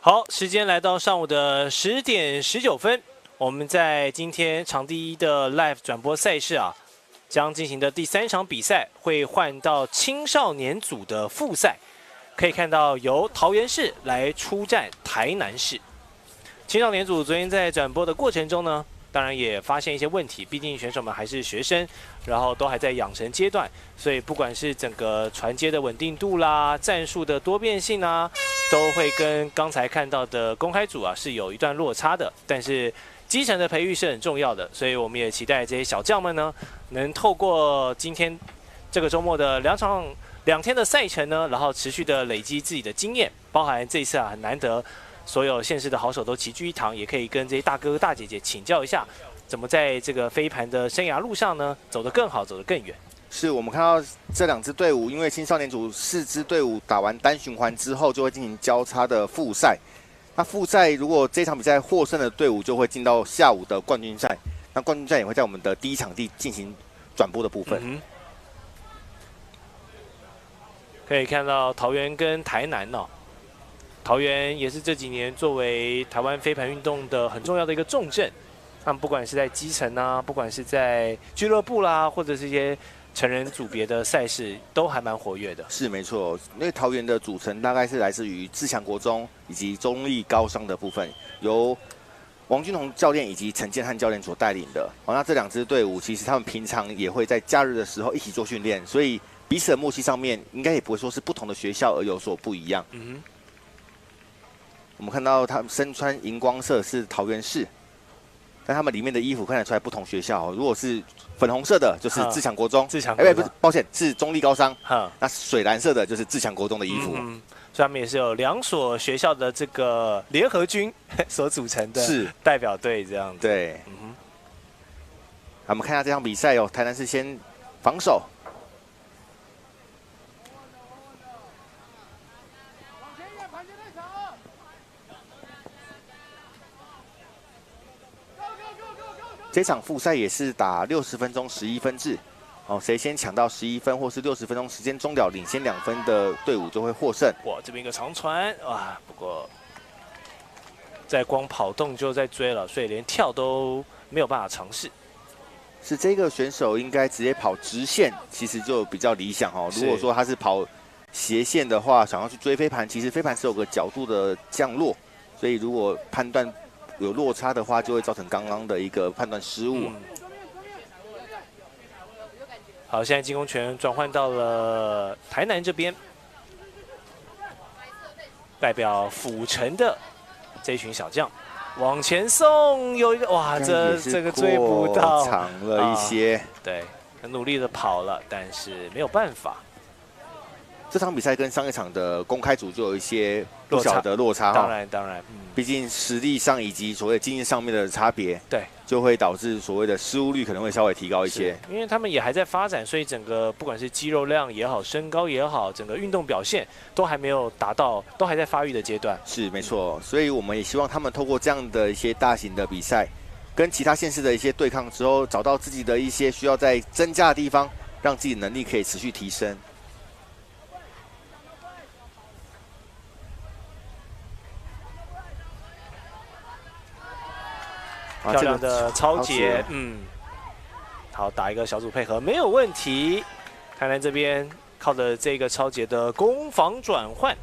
好，时间来到上午的10点19分，我们在今天场地一的 live 转播赛事啊，将进行的第3场比赛会换到青少年组的复赛，可以看到由桃园市来出战台南市。青少年组昨天在转播的过程中呢，当然也发现一些问题，毕竟选手们还是学生，然后都还在养成阶段，所以不管是整个传接的稳定度啦、战术的多变性啊，都会跟刚才看到的公开组啊是有一段落差的。但是基层的培育是很重要的，所以我们也期待这些小将们呢，能透过今天这个周末的2天的赛程呢，然后持续的累积自己的经验，包含这一次啊很难得。所有县市的好手都齐聚一堂，也可以跟这些大哥哥大姐姐请教一下，怎么在这个飞盘的生涯路上呢走得更好，走得更远。是我们看到这2支队伍，因为青少年组4支队伍打完单循环之后，就会进行交叉的复赛。那复赛如果这场比赛获胜的队伍，就会进到下午的冠军赛。那冠军赛也会在我们的第1场地进行转播的部分。可以看到桃园跟台南哦。桃园也是这几年作为台湾飞盘运动的很重要的一个重镇，他们不管是在基层啊，不管是在俱乐部啦，或者是一些成人组别的赛事，都还蛮活跃的。是没错，因为桃园的组成大概是来自于自强国中以及中立高商的部分，由王俊宏教练以及陈建汉教练所带领的。那这2支队伍其实他们平常也会在假日的时候一起做训练，所以彼此的默契上面应该也不会说是不同的学校而有所不一样。我们看到他们身穿荧光色是桃园市，但他们里面的衣服看得出来不同学校。如果是粉红色的，就是自强国中；不是，抱歉，是中立高商。那水蓝色的就是自强国中的衣服。所以他们也是有2所学校的这个联合军所组成的代表队这样子。对。我们看一下这场比赛哦，台南市先防守。这场复赛也是打60分钟11分制，谁先抢到11分或是60分钟时间终了领先2分的队伍就会获胜。哇，这边一个长传哇，不过在光跑动就在追了，所以连跳都没有办法尝试。是这个选手应该直接跑直线，其实就比较理想哦。如果说他是跑斜线的话，想要去追飞盘，其实飞盘是有个角度的降落，所以如果判断有落差的话，就会造成刚刚的一个判断失误。好，现在进攻权转换到了台南这边，代表府城的这群小将往前送，有一个哇，这个追不到，长了一些。对，很努力的跑了，但是没有办法。这场比赛跟上一场的公开组就有一些不小的落差，当然，毕竟实力上以及所谓经验上面的差别，对，就会导致所谓的失误率可能会稍微提高一些。因为他们也还在发展，所以整个不管是肌肉量也好，身高也好，整个运动表现都还没有达到，都还在发育的阶段。是没错，所以我们也希望他们透过这样的一些大型的比赛，跟其他县市的一些对抗之后，找到自己的一些需要再增加的地方，让自己能力可以持续提升。漂亮的超节，好，打一个小组配合没有问题。台南这边靠着这个超节的攻防转换，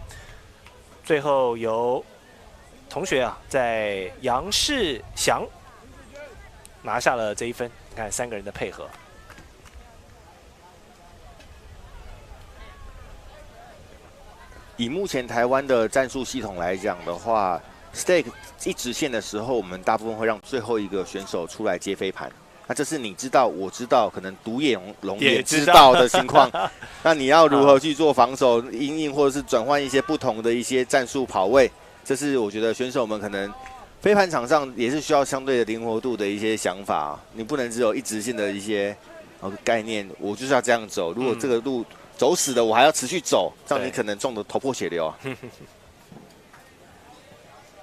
最后由同学啊，在杨世祥拿下了这1分。你看3个人的配合。以目前台湾的战术系统来讲的话 ，stake 一直线的时候，我们大部分会让最后一个选手出来接飞盘。那这是你知道，我知道，可能独眼龙也知道的情况。那你要如何去做防守、因应，或者是转换一些不同的一些战术跑位？这是我觉得选手们可能飞盘场上也是需要相对的灵活度的一些想法。你不能只有一直线的一些概念，我就是要这样走。如果这个路走死的，我还要持续走，这样你可能撞得头破血流啊。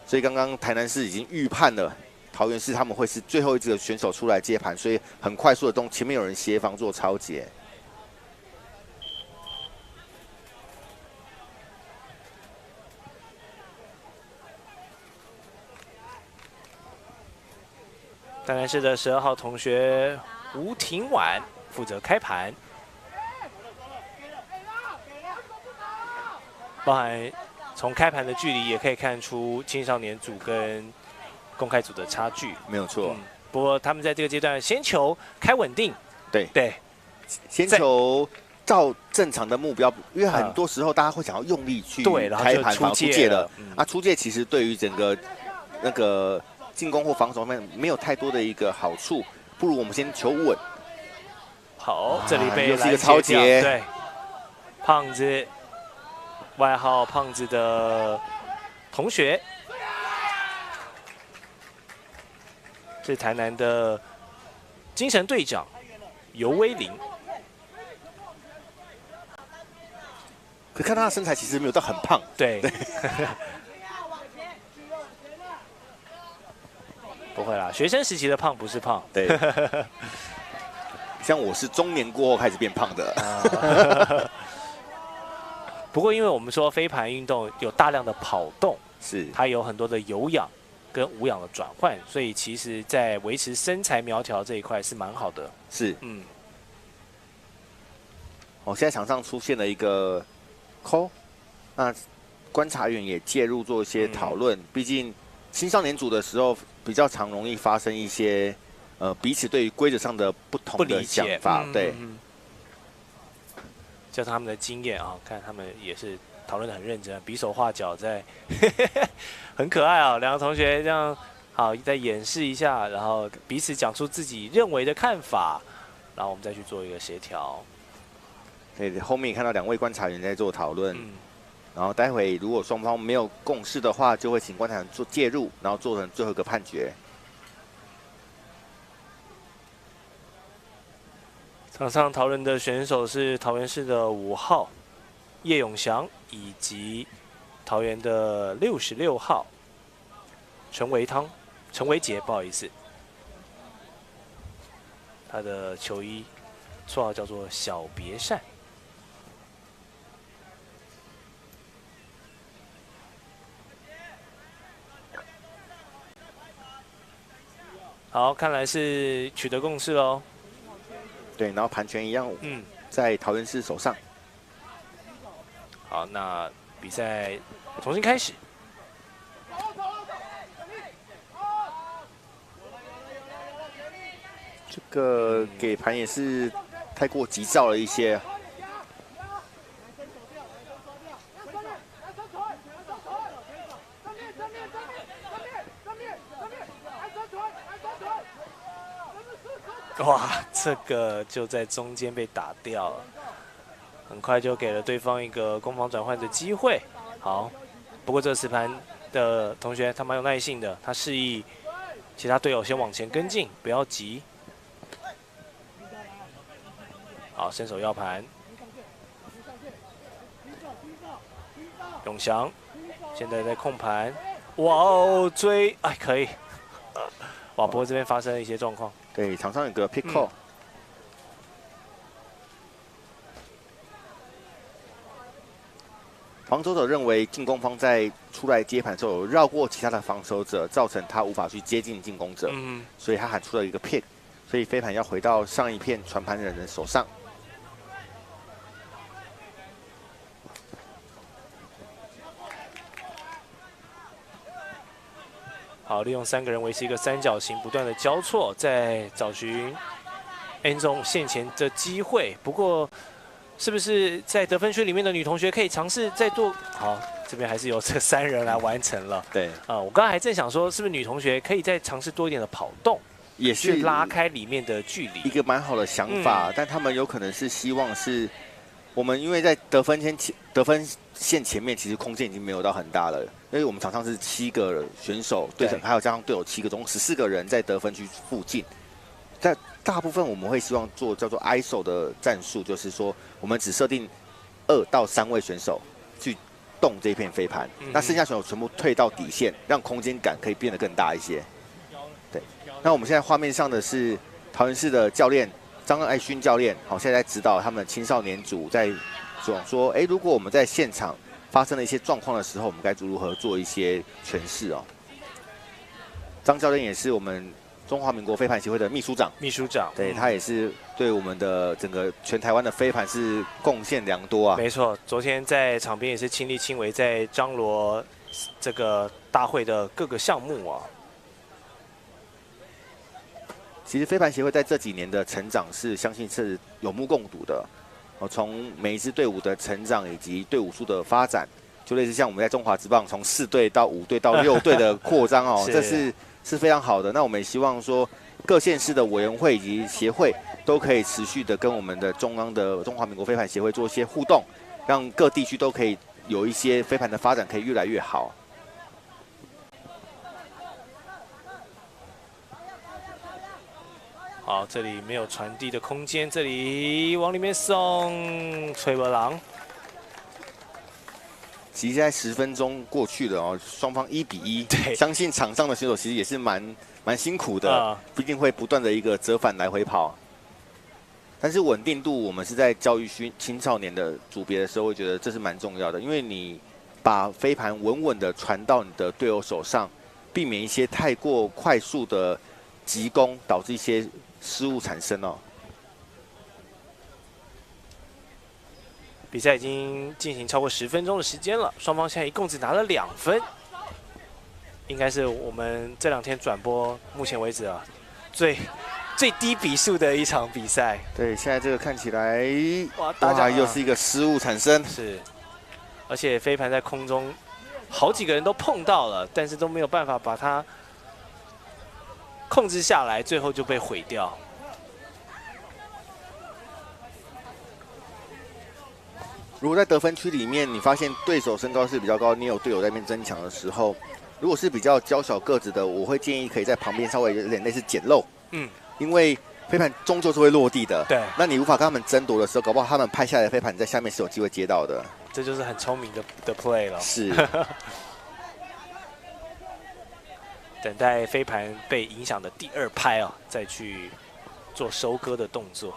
所以刚刚台南市已经预判了桃园市他们会是最后一个选手出来接盘，所以很快速的动，前面有人协防做抄截。当然是的12号同学吴廷婉负责开盘，包含从开盘的距离也可以看出青少年组跟公开组的差距。没有错。不过他们在这个阶段先求开稳定，对，先求照正常的目标，因为很多时候大家会想要用力去开盘，反而出界了。出界其实对于整个那个进攻或防守方面没有太多的一个好处，不如我们先求稳。好，这里被又是一个超节，对，胖子，外号胖子的同学，是台南的精神队长尤威林。可看他的身材其实没有到很胖，对。不会啦，学生时期的胖不是胖，对。像我是中年过后开始变胖的。不过因为我们说飞盘运动有大量的跑动，是它有很多的有氧跟无氧的转换，所以其实在维持身材苗条这一块是蛮好的。是，现在场上出现了一个 call， 那观察员也介入做一些讨论，毕竟青少年组的时候比较常容易发生一些彼此对于规则上的不同的想法，对。加上他们的经验啊，看他们也是讨论得很认真，比手画脚在，很可爱啊。两个同学这样好再演示一下，然后彼此讲出自己认为的看法，然后我们再去做一个协调。对，后面看到2位观察员在做讨论，然后待会如果双方没有共识的话，就会请观察员做介入，然后做成最后一个判决。场上讨论的选手是桃园市的5号叶永祥，以及桃园的66号陈维杰，不好意思，他的球衣绰号叫做小别扇。好，看来是取得共识喽。对，然后盘权一样，在桃园市手上。好，那比赛重新开始。这个给盘也是太过急躁了一些。哇，这个就在中间被打掉了，很快就给了对方一个攻防转换的机会。好，不过这个持盘的同学他蛮有耐性的，他示意其他队友先往前跟进，不要急。好，伸手要盘，永祥现在在控盘，哇哦，追，哎，可以。哇，不过这边发生了一些状况。对，场上有个 pick call，防守者认为进攻方在出来接盘的时候有绕过其他的防守者，造成他无法去接近进攻者，所以他喊出了一个 pick， 所以飞盘要回到上一片传盘人的手上。好，利用3个人维持一个三角形，不断的交错，在找寻 end zone 线前的机会。不过，是不是在得分区里面的女同学可以尝试再做？好，这边还是由这3人来完成了。对，我刚刚还正想说，是不是女同学可以再尝试多一点的跑动，也是去拉开里面的距离，一个蛮好的想法。但他们有可能是希望是。我们因为在得分线前面，其实空间已经没有到很大了，因为我们场上是7个选手，对手还有加上队友7个，总共14个人在得分区附近。在大部分我们会希望做叫做 ISO 的战术，就是说我们只设定2到3位选手去动这片飞盘，那剩下选手全部退到底线，让空间感可以变得更大一些。对，那我们现在画面上的是桃园市的教练。张爱勋教练，好，现在在指导他们青少年组，在说，如果我们在现场发生了一些状况的时候，我们该如何做一些诠释哦。张教练也是我们中华民国飞盘协会的秘书长。秘书长，对他也是对我们的整个全台湾的飞盘是贡献良多啊。没错，昨天在场边也是亲力亲为，在张罗这个大会的各个项目啊。其实飞盘协会在这几年的成长是相信是有目共睹的。从每一支队伍的成长以及队伍数的发展，就类似像我们在中华职棒从4队到5队到6队的扩张哦，这是非常好的。那我们也希望说各县市的委员会以及协会都可以持续的跟我们的中央的中华民国飞盘协会做一些互动，让各地区都可以有一些飞盘的发展可以越来越好。好，这里没有传递的空间，这里往里面送，崔伯郎。其实现在10分钟过去了哦，双方1比1，对，相信场上的选手其实也是蛮辛苦的，毕竟会不断的一个折返来回跑。但是稳定度，我们是在教育青少年的组别的时候，会觉得这是蛮重要的，因为你把飞盘稳稳的传到你的队友手上，避免一些太过快速的急攻，导致一些失误产生哦。比赛已经进行超过10分钟的时间了，双方现在一共只拿了2分，应该是我们这2天转播目前为止啊最低比数的一场比赛。对，现在这个看起来哇，又是一个失误产生。是，而且飞盘在空中好几个人都碰到了，但是都没有办法把它控制下来，最后就被毁掉。如果在得分区里面，你发现对手身高是比较高，你有队友在那边争抢的时候，如果是比较娇小个子的，我会建议可以在旁边稍微有点类似捡漏，因为飞盘终究是会落地的，对，那你无法跟他们争夺的时候，搞不好他们拍下来的飞盘在下面是有机会接到的，这就是很聪明的 play 了。是，等待飞盘被影响的第2拍啊，再去做收割的动作。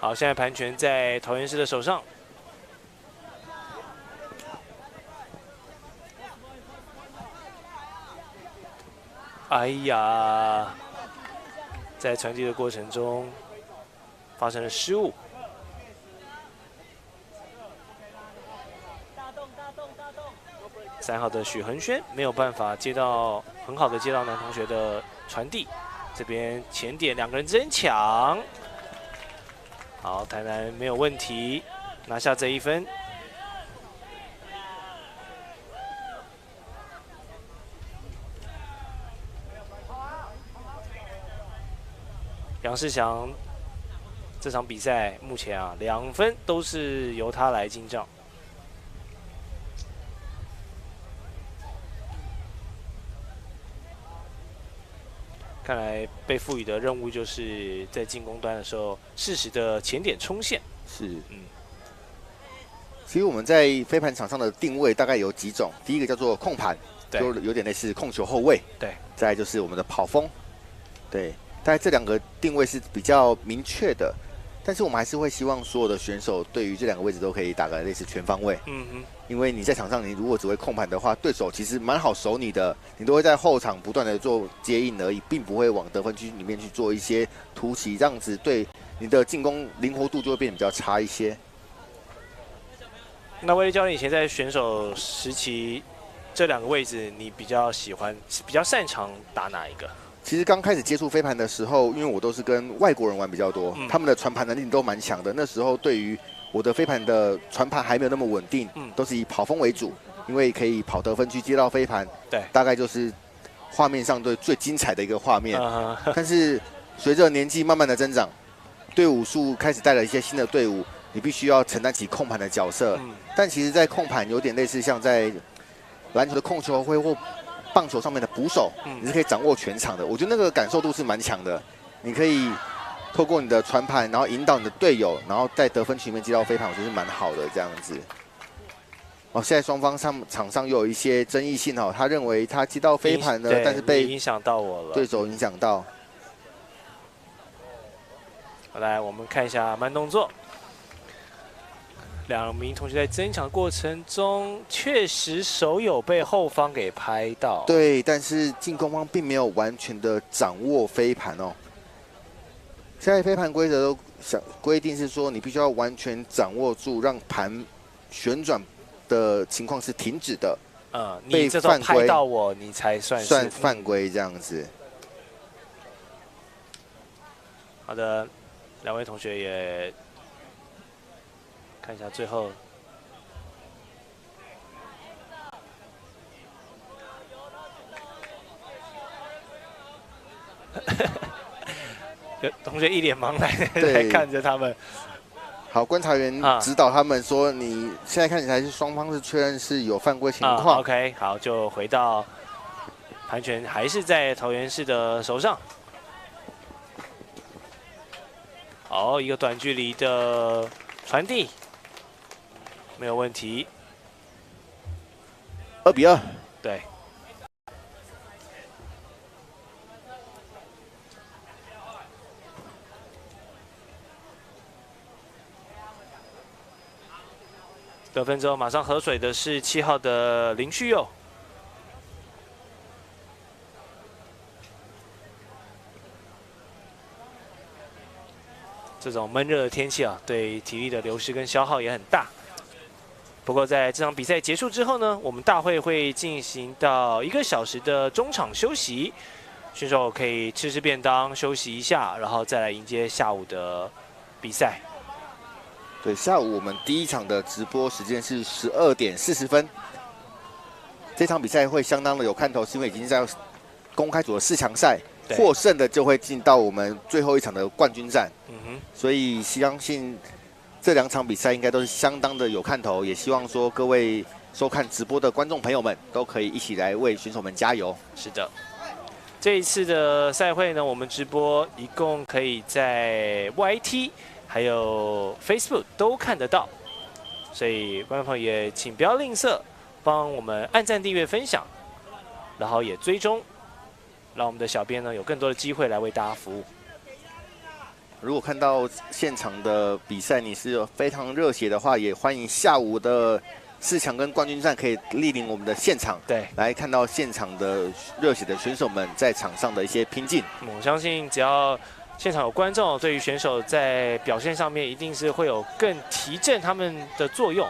好，现在盘权在桃园市的手上。哎呀，在传递的过程中发生了失误。3号的许恒轩没有办法很好的接到男同学的传递，这边前点2个人争抢。好，台南没有问题，拿下这1分。杨世祥这场比赛目前啊2分都是由他来进账。看来被赋予的任务就是在进攻端的时候适时的前点冲线。是，其实我们在飞盘场上的定位大概有几种，第一个叫做控盘，就有点类似控球后卫。对，再来就是我们的跑锋。对，大概这2个定位是比较明确的。但是我们还是会希望所有的选手对于这2个位置都可以打个类似全方位。因为你在场上，你如果只会控盘的话，对手其实蛮好守你的，你都会在后场不断的做接应而已，并不会往得分区里面去做一些突袭，这样子对你的进攻灵活度就会变得比较差一些。那威力教练以前在选手时期，这2个位置你比较喜欢、比较擅长打哪一个？其实刚开始接触飞盘的时候，因为我都是跟外国人玩比较多，他们的传盘能力都蛮强的。那时候对于我的飞盘的传盘还没有那么稳定，都是以跑锋为主，因为可以跑得分区接到飞盘，对，大概就是画面上最精彩的一个画面。但是随着年纪慢慢的增长，队伍数开始带了一些新的队伍，你必须要承担起控盘的角色。但其实，在控盘有点类似像在篮球的控球会或棒球上面的捕手，你是可以掌握全场的。我觉得那个感受度是蛮强的，你可以透过你的传盘，然后引导你的队友，然后在得分区里面接到飞盘，我觉得是蛮好的这样子。现在双方场上又有一些争议性他认为他接到飞盘了，但是被影响到我了，对手影响到。来，我们看一下慢动作。两名同学在争抢过程中，确实手有被后方给拍到。对，但是进攻方并没有完全的掌握飞盘哦。现在飞盘规则都规定是说，你必须要完全掌握住，让盘旋转的情况是停止的。你这种拍到我，你才算犯规这样子。好的，两位同学也看一下最后。同学一脸茫然在看着他们。好，观察员指导他们说，你现在看起来是双方是确认是有犯规情况。OK， 好，就回到盘权还是在桃园市的手上。好，一个短距离的传递，没有问题。2-2。对。得分之后马上喝水的是7号的林旭佑。这种闷热的天气啊，对体力的流失跟消耗也很大。不过在这场比赛结束之后呢，我们大会会进行到1个小时的中场休息，选手可以吃便当休息一下，然后再来迎接下午的比赛。对，下午我们第一场的直播时间是12点40分。这场比赛会相当的有看头，是因为已经在公开组的4强赛，获胜的就会进到我们最后一场的冠军战。所以相信这2场比赛应该都是相当的有看头，也希望说各位收看直播的观众朋友们都可以一起来为选手们加油。是的。这一次的赛会呢，我们直播一共可以在 YT 还有 Facebook 都看得到，所以观众朋友也请不要吝啬，帮我们按赞、订阅、分享，然后也追踪，让我们的小编呢有更多的机会来为大家服务。如果看到现场的比赛你是非常热血的话，也欢迎下午的4强跟冠军战可以莅临我们的现场，对，来看到现场的热血的选手们在场上的一些拼劲。我相信只要现场有观众，对于选手在表现上面一定是会有更提振他们的作用。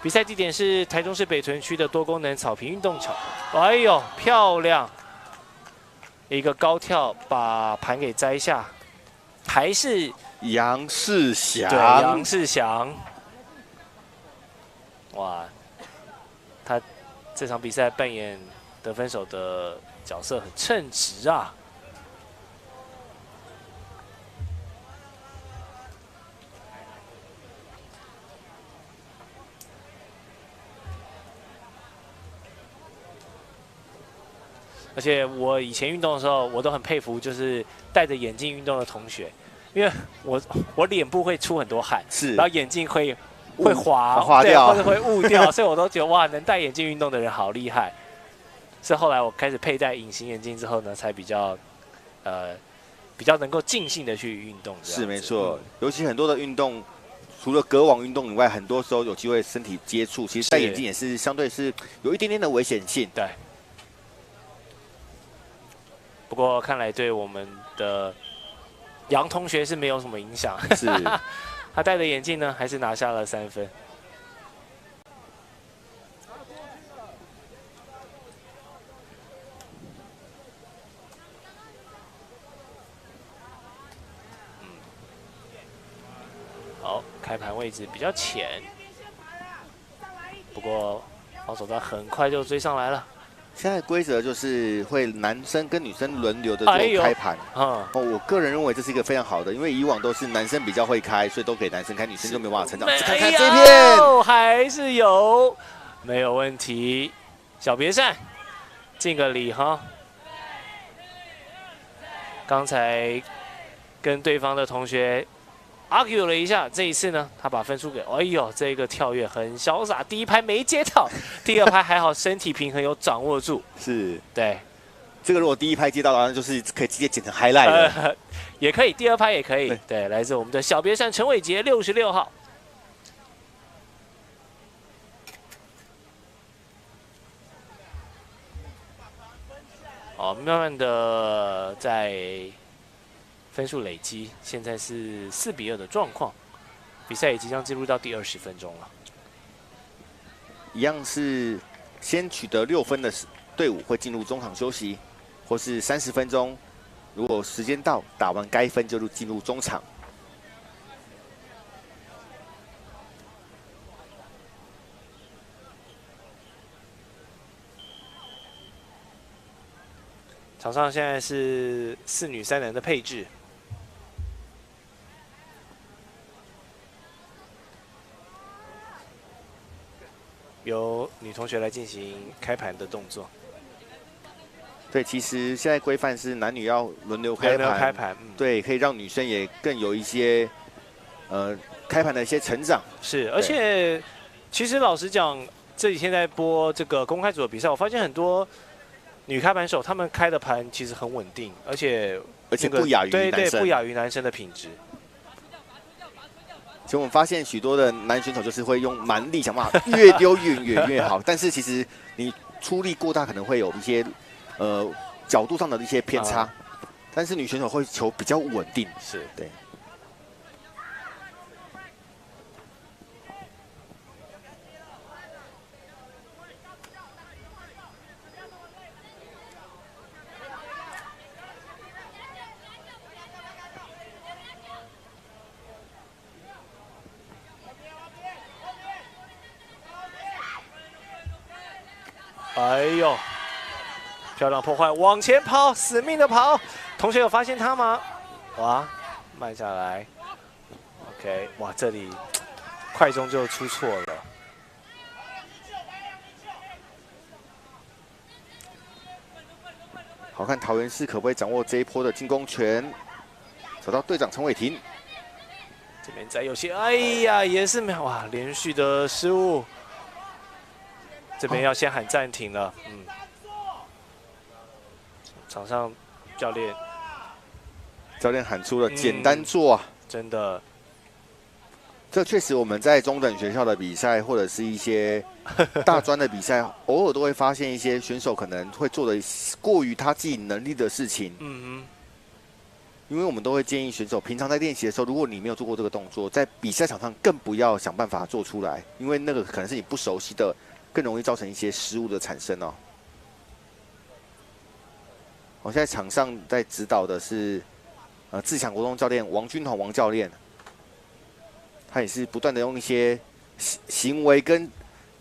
比赛地点是台中市北屯区的多功能草坪运动场。哎呦，漂亮！一个高跳把盘给摘下，还是杨世祥。对，杨世祥。哇，他这场比赛扮演得分手的角色很称职啊。而且我以前运动的时候，我都很佩服，就是戴着眼镜运动的同学，因为我脸部会出很多汗，是，然后眼镜会滑掉，或者会雾掉，所以我都觉得哇，能戴眼镜运动的人好厉害。是后来我开始佩戴隐形眼镜之后呢，才比较能够尽兴的去运动。是没错，尤其很多的运动，除了隔网运动以外，很多时候有机会身体接触，其实戴眼镜也是相对是有一点点的危险性。对。不过看来对我们的杨同学是没有什么影响。是，他戴的眼镜呢，还是拿下了3分。好，开盘位置比较浅，不过防守端很快就追上来了。现在规则就是会男生跟女生轮流的做开盘。我个人认为这是一个非常好的，因为以往都是男生比较会开，所以都给男生开，女生就没有办法成长。看看这片，还是有，没有问题。小别扇，敬个礼哈。刚才跟对方的同学 argue 了一下，这一次呢，他把分数给，哎呦，这个跳跃很潇洒，第一拍没接到，第二拍还好身体平衡有掌握住。是，对，这个如果第一拍接到的话，就是可以直接剪成 highlight 了。也可以，第二拍也可以。对，来自我们的小别扇陈伟杰66号。哦，慢慢的在分数累积，现在是4-2的状况，比赛也即将进入到第20分钟了。一样是先取得6分的队伍会进入中场休息，或是30分钟，如果时间到打完该分就进入中场。场上现在是4女3男的配置。由女同学来进行开盘的动作。对，其实现在规范是男女要轮流开盘，对，可以让女生也更有一些开盘的一些成长。是，而且其实老实讲，这几天在播这个公开组的比赛，我发现很多女开盘手她们开的盘其实很稳定，而且不亚于男生，对，不亚于男生的品质。其实我们发现许多的男选手就是会用蛮力，想办法越丢越远越好，但是其实你出力过大，可能会有一些角度上的一些偏差，但是女选手会求比较稳定，是对。哎呦，漂亮破坏，往前跑，死命的跑。同学有发现他吗？哇，慢下来。OK， 哇，这里快中就出错了。好看桃园市可不可以掌握这一波的进攻权？找到队长陈伟霆，这边再有些，哎呀，也是没有哇，连续的失误。这边要先喊暂停了，场上教练喊出了简单做啊，真的，这确实我们在中等学校的比赛或者是一些大专的比赛，偶尔都会发现一些选手可能会做的过于他自己能力的事情。因为我们都会建议选手平常在练习的时候，如果你没有做过这个动作，在比赛场上更不要想办法做出来，因为那个可能是你不熟悉的。更容易造成一些失误的产生哦。我现在场上在指导的是自强国中教练王君宏王教练，他也是不断的用一些行为跟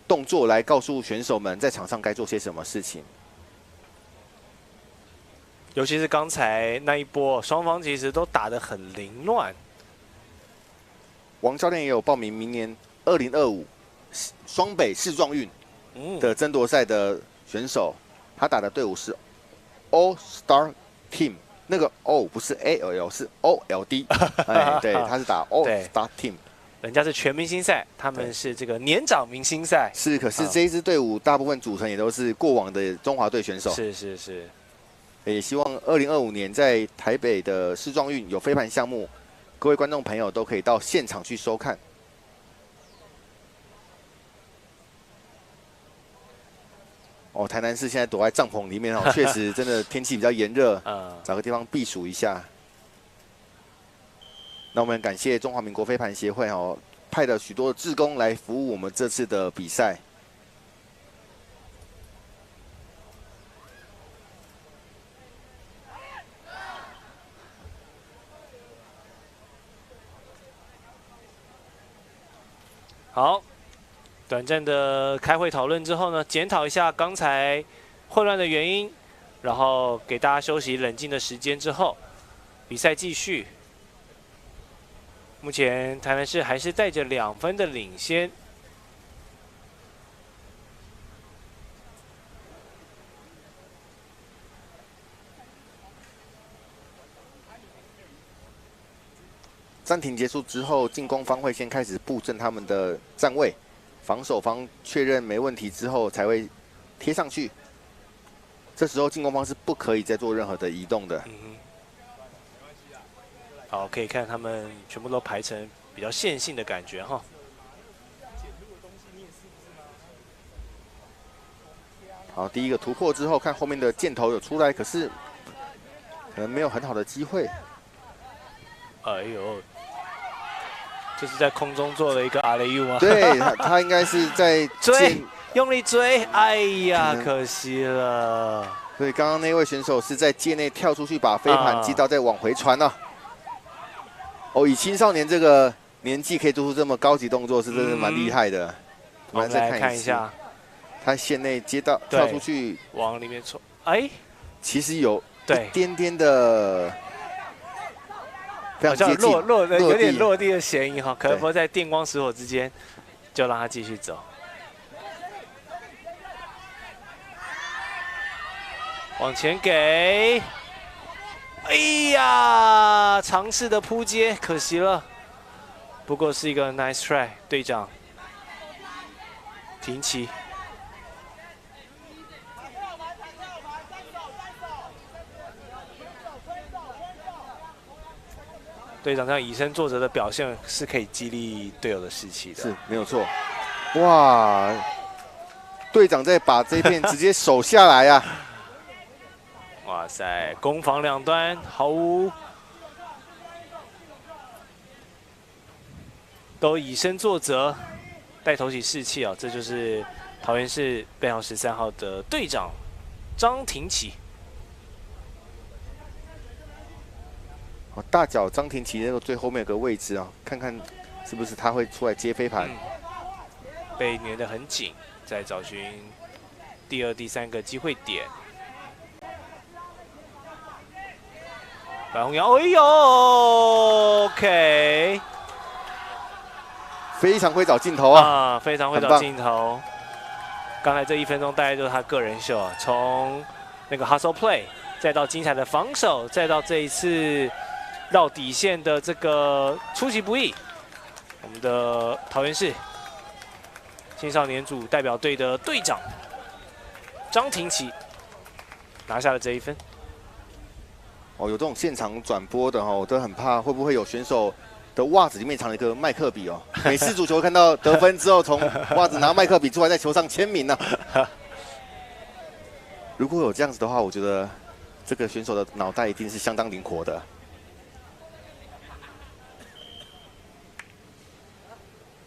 动作来告诉选手们在场上该做些什么事情。尤其是刚才那一波，双方其实都打得很凌乱。王教练也有报名明年2025双北世壮运的争夺赛的选手，他打的队伍是 All Star Team， 那个 O 不是 ALL 是 OLD， 哎，对，他是打 All Star Team， 人家是全明星赛，他们是这个年长明星赛。是，可是这一支队伍大部分组成也都是过往的中华队选手。是。也希望2025年在台北的世壮运有飞盘项目，各位观众朋友都可以到现场去收看。哦，台南市现在躲在帐篷里面哦，确实真的天气比较炎热，找个地方避暑一下。那我们感谢中华民国飞盘协会哦，派了许多的志工来服务我们这次的比赛。好。短暂的开会讨论之后呢，检讨一下刚才混乱的原因，然后给大家休息冷静的时间之后，比赛继续。目前台南市还是带着2分的领先。暂停结束之后，进攻方会先开始布阵他们的站位。防守方确认没问题之后，才会贴上去。这时候进攻方是不可以再做任何的移动的。好，可以看他们全部都排成比较线性的感觉哈。好，第一个突破之后，看后面的箭头有出来，可是可能没有很好的机会。哎呦，这是在空中做了一个阿雷 U 吗？对，他应该是在追，用力追，哎呀，可惜了。所以刚刚那位选手是在界内跳出去把飞盘击到，再往回传呢。哦，以青少年这个年纪可以做出这么高级动作，是真的蛮厉害的。我们来看一下，他线内接到跳出去，往里面冲，哎，其实有一点点的。好像有点落地的嫌疑哈，可能在电光石火之间，就让他继续走。往前给，哎呀，尝试的扑接，可惜了。不过是一个 nice try， 队长停起。队长这样以身作则的表现是可以激励队友的士气的，是没有错。哇，队长在把这片直接守下来啊！哇塞，攻防两端毫无都以身作则，带头起士气啊！这就是桃园市背号13号的队长张廷启。大脚张廷启那个最后面有个位置啊，看看是不是他会出来接飞盘。被粘得很紧，在找寻第2、第3个机会点。白红瑶，哎呦 ，OK， 非常会找镜头啊，非常会找镜头。刚才这1分钟大概就是他个人秀啊，从那个 hustle play， 再到精彩的防守，再到这一次绕底线的这个出其不意，我们的桃园市青少年组代表队的队长张廷启拿下了这1分。哦，有这种现场转播的我都很怕会不会有选手的袜子里面藏了一个麦克笔哦。美式足球看到得分之后，从袜子拿麦克笔出来，在球上签名呢。如果有这样子的话，我觉得这个选手的脑袋一定是相当灵活的。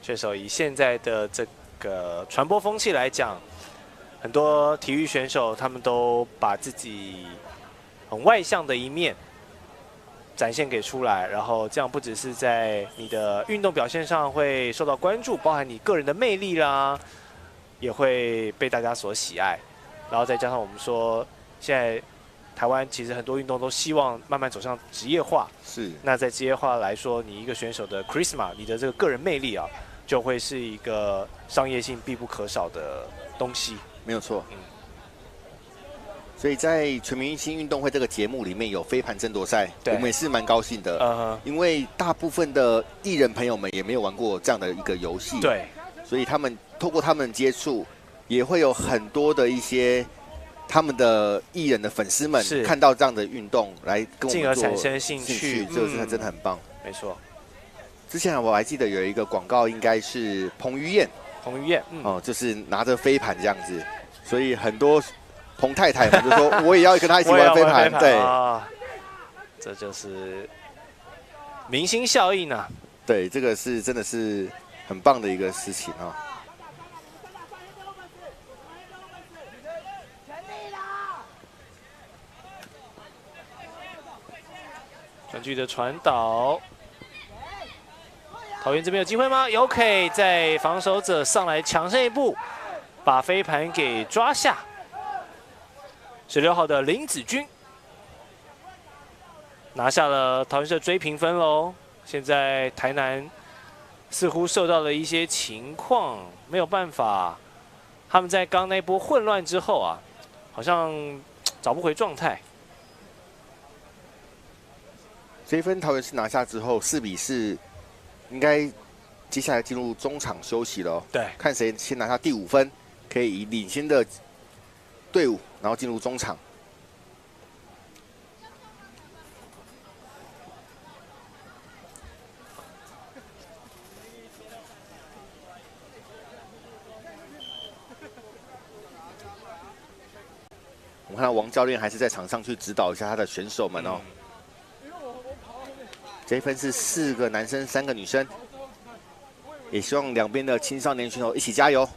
选手以现在的这个传播风气来讲，很多体育选手他们都把自己很外向的一面展现给出来，然后这样不只是在你的运动表现上会受到关注，包含你个人的魅力啦，也会被大家所喜爱。然后再加上我们说，现在台湾其实很多运动都希望慢慢走向职业化。是。那在职业化来说，你一个选手的 charisma， 你的这个个人魅力啊，就会是一个商业性必不可少的东西。没有错。所以在全明星运动会这个节目里面有飞盘争夺赛，我们也是蛮高兴的。因为大部分的艺人朋友们也没有玩过这样的一个游戏。对。所以他们透过他们接触，也会有很多的一些他们的艺人的粉丝们看到这样的运动，来跟我们进而产生兴趣，这个真的很棒。没错。之前我还记得有一个广告，应该是彭于晏。彭于晏，就是拿着飞盘这样子，所以很多彭太太们就说我也要跟他一起玩飞盘，对，这就是明星效应啊。对，这个是真的是很棒的一个事情啊。转距的传导，桃园这边有机会吗？有，可以在防守者上来抢先一步，把飞盘给抓下。16号的林子君拿下了桃园社追平分喽。现在台南似乎受到了一些情况，没有办法。他们在刚那波混乱之后啊，好像找不回状态。这一分桃园是拿下之后，4比4，应该接下来进入中场休息了。对，看谁先拿下第5分，可以以领先的队伍，然后进入中场。我们看到王教练还是在场上去指导一下他的选手们哦。这一分是4个男生，3个女生，也希望两边的青少年选手一起加油。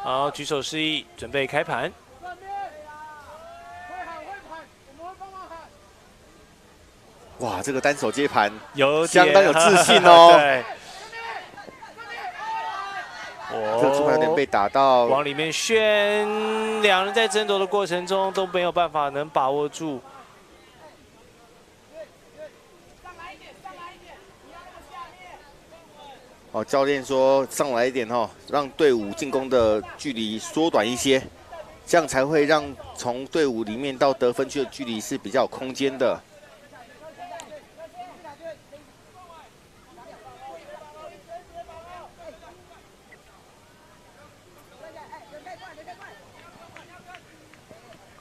好，举手示意，准备开盘。哇，这个单手接盘有相当有自信哦。对，这个出盘有点被打到，往里面旋，两人在争夺的过程中都没有办法能把握住。哦，教练说上来一点哦，让队伍进攻的距离缩短一些，这样才会让从队伍里面到得分区的距离是比较有空间的。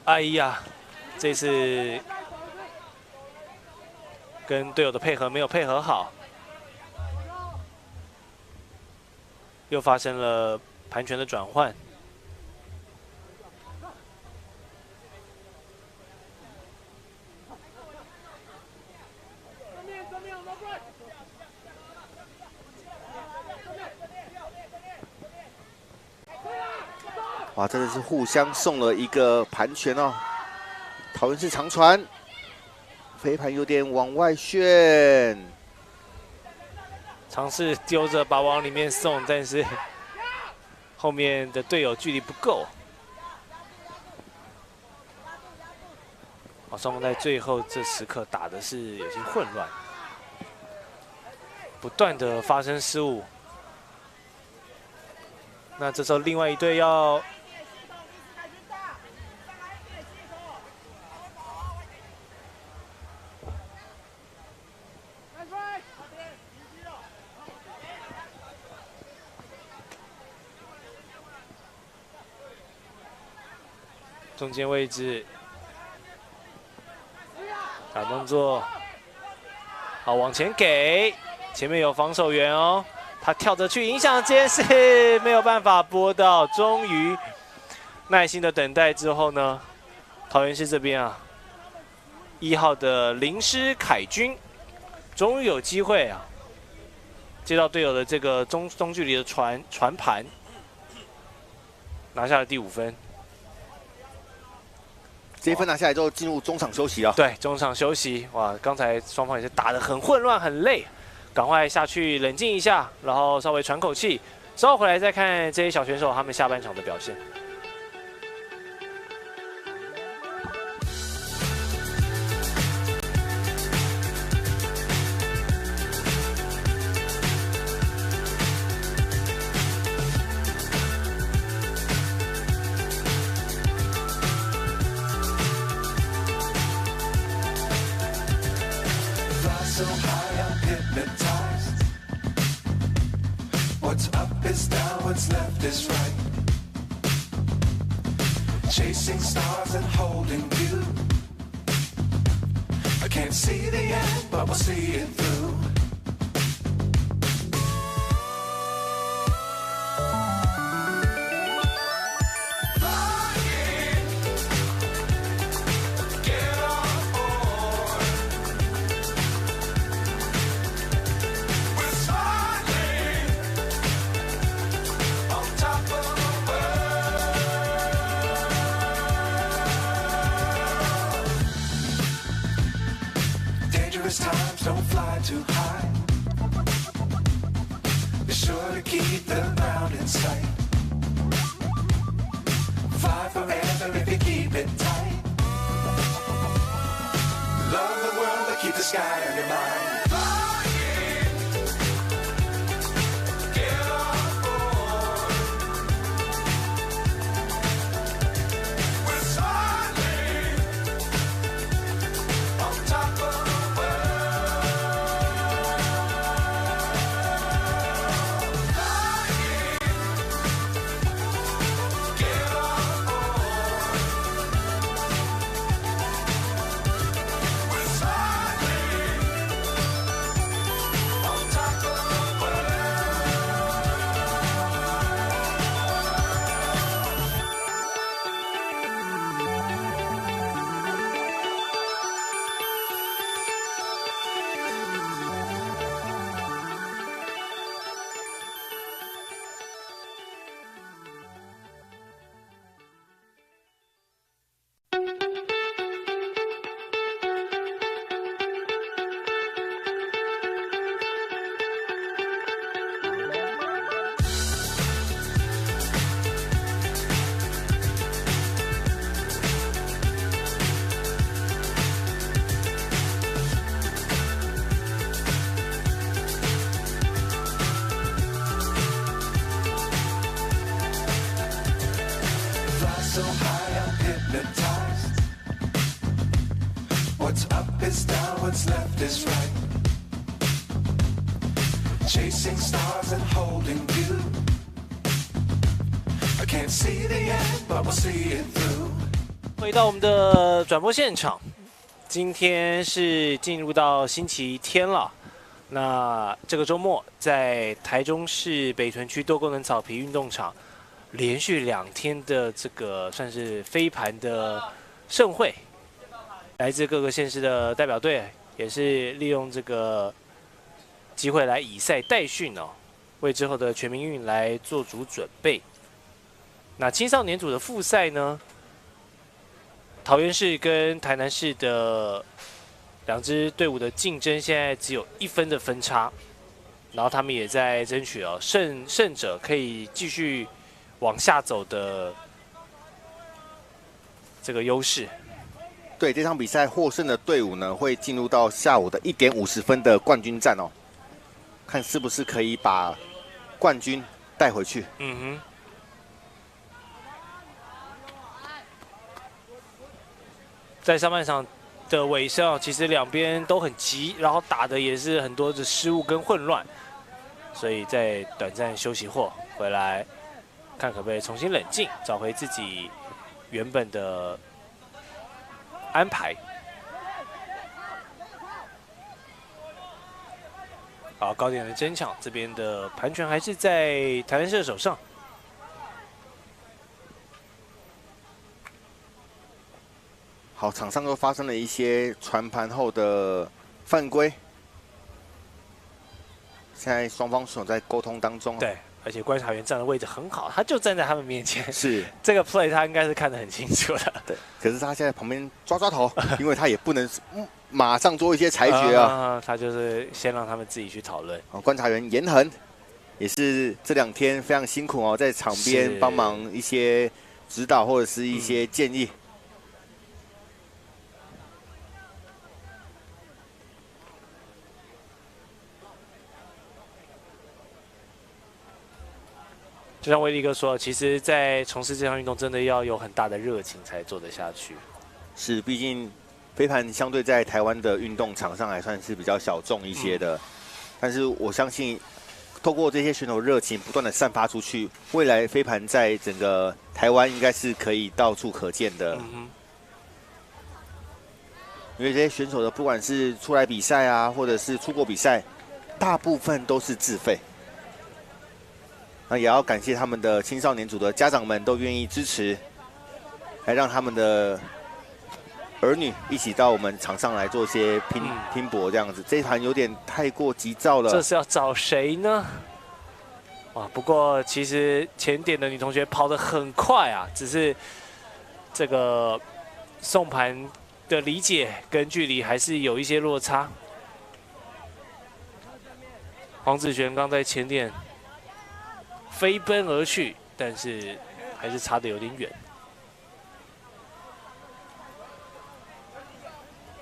哎呀，这次跟队友的配合没有配合好，又发生了盘权的转换。哇，真的是互相送了一个盘拳哦。桃园是长传，飞盘有点往外旋，尝试丢着把往里面送，但是后面的队友距离不够。双方在最后这时刻打的是有些混乱，不断的发生失误。那这时候另外一队要中间位置打动作，好往前给，前面有防守员哦，他跳着去影响监视，没有办法拨到。终于耐心的等待之后呢，桃园市这边啊，1号的林诗凯君终于有机会啊，接到队友的这个中距离的传盘，拿下了第5分。这一分拿下来之后，进入中场休息了。对，中场休息。哇，刚才双方也是打得很混乱、很累，赶快下去冷静一下，然后稍微喘口气，稍后回来再看这些小选手他们下半场的表现。So high, I'm hypnotized. What's up is down, what's left is right. Chasing stars and holding you. I can't see the end, but we'll see it through. Times don't fly too high. Be sure to keep the ground in sight. Fly forever if you keep it tight. Love the world, but keep the sky on your mind. I'm hypnotized. What's up is down, what's left is right. Chasing stars and holding you. I can't see the end, but we'll see it through. 回到我们的转播现场，今天是进入到星期天了。那这个周末在台中市北屯区多功能草皮运动场，连续2天的这个算是飞盘的盛会，来自各个县市的代表队也是利用这个机会来以赛代训哦，为之后的全民运来做足准备。那青少年组的复赛呢，桃园市跟台南市的2支队伍的竞争现在只有1分的分差，然后他们也在争取哦胜者可以继续往下走的这个优势。对，这场比赛获胜的队伍呢，会进入到下午的1点50分的冠军战哦，看是不是可以把冠军带回去。嗯哼。在上半场的尾声，其实两边都很急，然后打的也是很多的失误跟混乱，所以在短暂休息后回来，看可不可以重新冷静，找回自己原本的安排。好，高点的争抢，这边的盘权还是在台南社手上。好，场上又发生了一些传盘后的犯规，现在双方选手在沟通当中。对，而且观察员站的位置很好，他就站在他们面前。是这个 play 他应该是看得很清楚的。对，可是他现在旁边抓头，因为他也不能马上做一些裁决啊。他就是先让他们自己去讨论。观察员严恒也是这2天非常辛苦哦，在场边帮忙一些指导或者是一些建议。就像威力哥说，其实，在从事这项运动，真的要有很大的热情才做得下去。是，毕竟飞盘相对在台湾的运动场上还算是比较小众一些的，但是我相信，透过这些选手热情不断的散发出去，未来飞盘在整个台湾应该是可以到处可见的。因为这些选手的不管是出来比赛啊，或者是出国比赛，大部分都是自费。那也要感谢他们的青少年组的家长们都愿意支持，来让他们的儿女一起到我们场上来做一些拼搏这样子。这一盘有点太过急躁了。这是要找谁呢？哇！不过其实前点的女同学跑得很快啊，只是这个送盘的理解跟距离还是有一些落差。黄子璇刚在前点飞奔而去，但是还是差得有点远。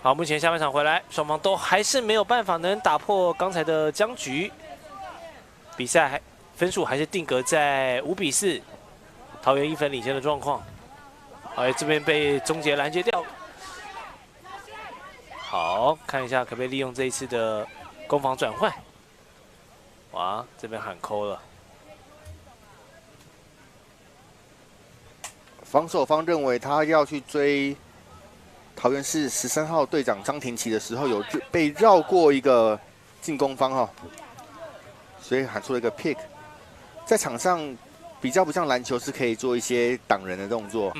好，目前下半场回来，双方都还是没有办法能打破刚才的僵局，比赛分数还是定格在5比4，桃园1分领先的状况。哎，这边被终结拦截掉。好，看一下可不可以利用这一次的攻防转换。哇，这边喊扣了。防守方认为他要去追桃园市13号队长张庭琪的时候，有被绕过一个进攻方哈，所以喊出了一个 pick。在场上比较不像篮球是可以做一些挡人的动作，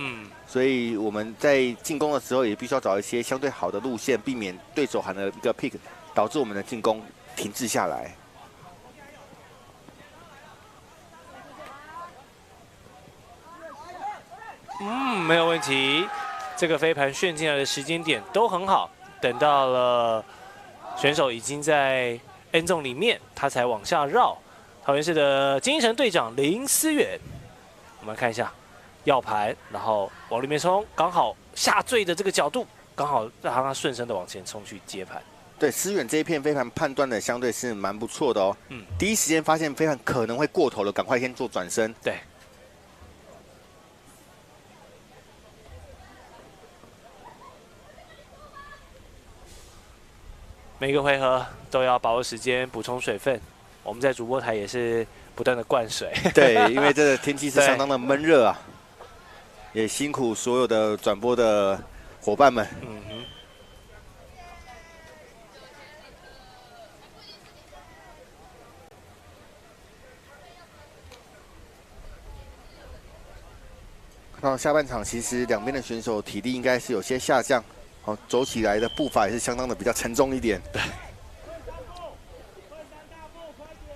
所以我们在进攻的时候也必须要找一些相对好的路线，避免对手喊了一个 pick， 导致我们的进攻停滞下来。没有问题。这个飞盘旋进来的时间点都很好，等到了选手已经在 end zone 里面，他才往下绕。桃园市的精英城队长林思远，我们看一下要盘，然后往里面冲，刚好下坠的这个角度，刚好让他顺身的往前冲去接盘。对，思远这一片飞盘判断的相对是蛮不错的哦。第一时间发现飞盘可能会过头了，赶快先做转身。对。每个回合都要把握时间补充水分。我们在主播台也是不断的灌水。对，因为这个天气是相当的闷热啊，也辛苦所有的转播的伙伴们。嗯哼。看到下半场，其实两边的选手体力应该是有些下降，好，走起来的步伐也是相当的比较沉重一点。对。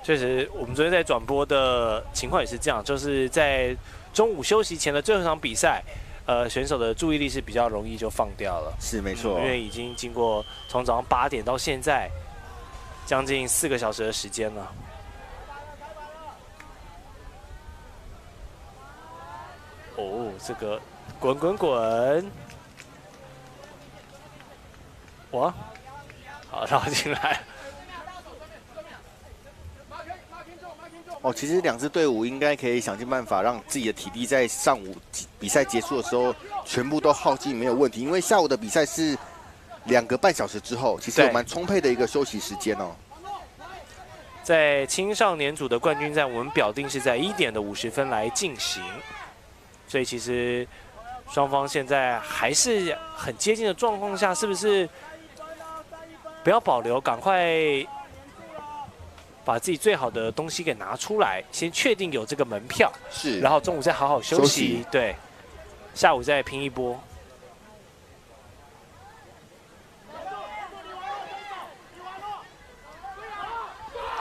确实，我们昨天在转播的情况也是这样，就是在中午休息前的最后一场比赛，选手的注意力是比较容易就放掉了。是没错，因为已经经过从早上8点到现在，将近4个小时的时间了。哦，这个滚滚滚，哇，好绕进来。哦，其实两支队伍应该可以想尽办法让自己的体力在上午比赛结束的时候全部都耗尽没有问题，因为下午的比赛是2个半小时之后，其实有蛮充沛的一个休息时间哦。在青少年组的冠军战，我们表定是在1点的50分来进行，所以其实双方现在还是很接近的状况下，是不是不要保留，赶快把自己最好的东西给拿出来，先确定有这个门票，是，然后中午再好好休息，对，下午再拼一波。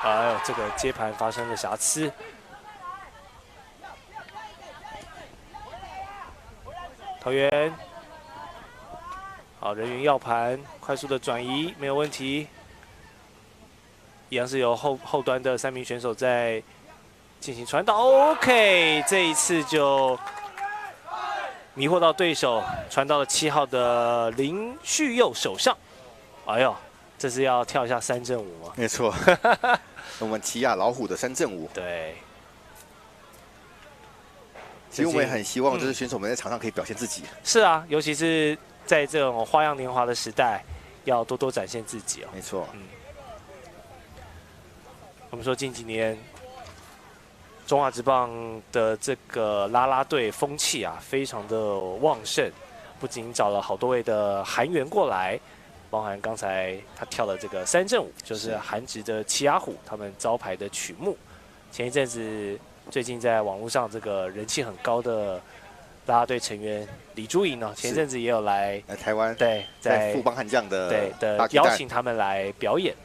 哎呦，这个接盘发生了瑕疵。桃园，好，人员要盘，快速的转移，没有问题。一样是由后端的3名选手在进行传导 ，OK， 这一次就迷惑到对手，传到了7号的林旭佑手上。哎呦，这是要跳一下3正5吗？没错，我们奇亚老虎的3正5。对。其实我们也很希望，就是选手们在场上可以表现自己。是啊，尤其是在这种花样年华的时代，要多多展现自己哦。没错。我们说近几年中华职棒的这个啦啦队风气啊，非常的旺盛，不仅找了好多位的韩援过来，包含刚才他跳的这个3正5，就是韩职的奇亚虎他们招牌的曲目。前一阵子，最近在网络上这个人气很高的啦啦队成员李珠莹呢，前一阵子也有来台湾，对，在富邦悍将的邀请他们来表演。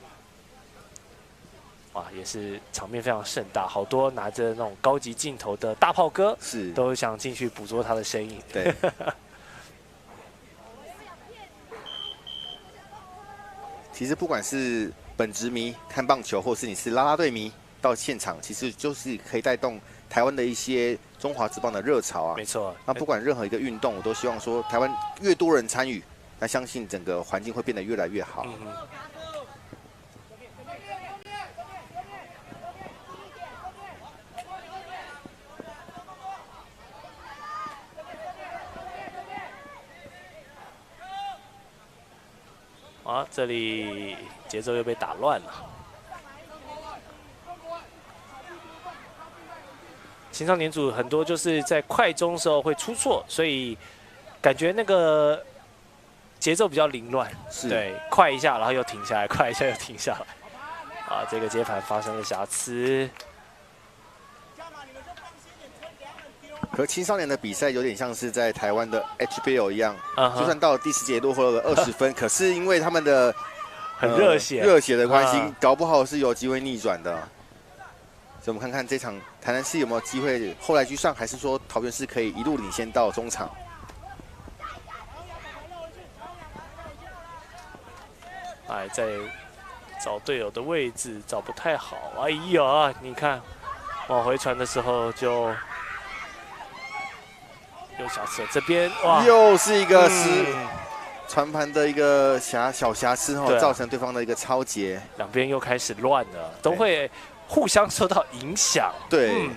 哇，也是场面非常盛大，好多拿着那种高级镜头的大炮哥，是都想进去捕捉他的身影。对。其实不管是本职迷看棒球，或是你是啦啦队迷到现场，其实就是可以带动台湾的一些中华职棒的热潮啊。没错。那不管任何一个运动，我都希望说台湾越多人参与，那相信整个环境会变得越来越好。啊，这里节奏又被打乱了。青少年组很多就是在快中时候会出错，所以感觉那个节奏比较凌乱。对，快一下然后又停下来，快一下又停下来。啊，这个接盘发生了瑕疵。和青少年的比赛有点像是在台湾的 HBL 一样，就算到了第10节落后了20分，可是因为他们的很热血的关系，搞不好是有机会逆转的。所以我们看看这场台南市有没有机会后来居上，还是说桃园市可以一路领先到中场？哎，在找队友的位置找不太好。哎呀，你看往回传的时候就。有瑕疵，这边哇，又是一个传盘的一个小瑕疵哦，造成对方的一个抄截，两边又开始乱了，都会互相受到影响。对，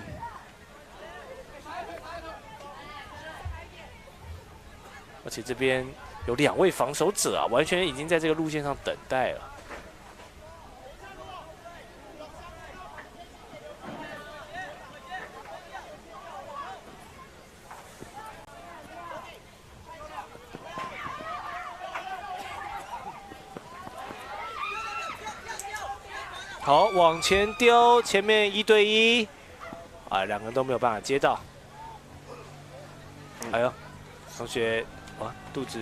而且这边有2位防守者啊，完全已经在这个路线上等待了。好，往前丢，前面1对1，啊，2个人都没有办法接到。哎呦，同学，哇，肚子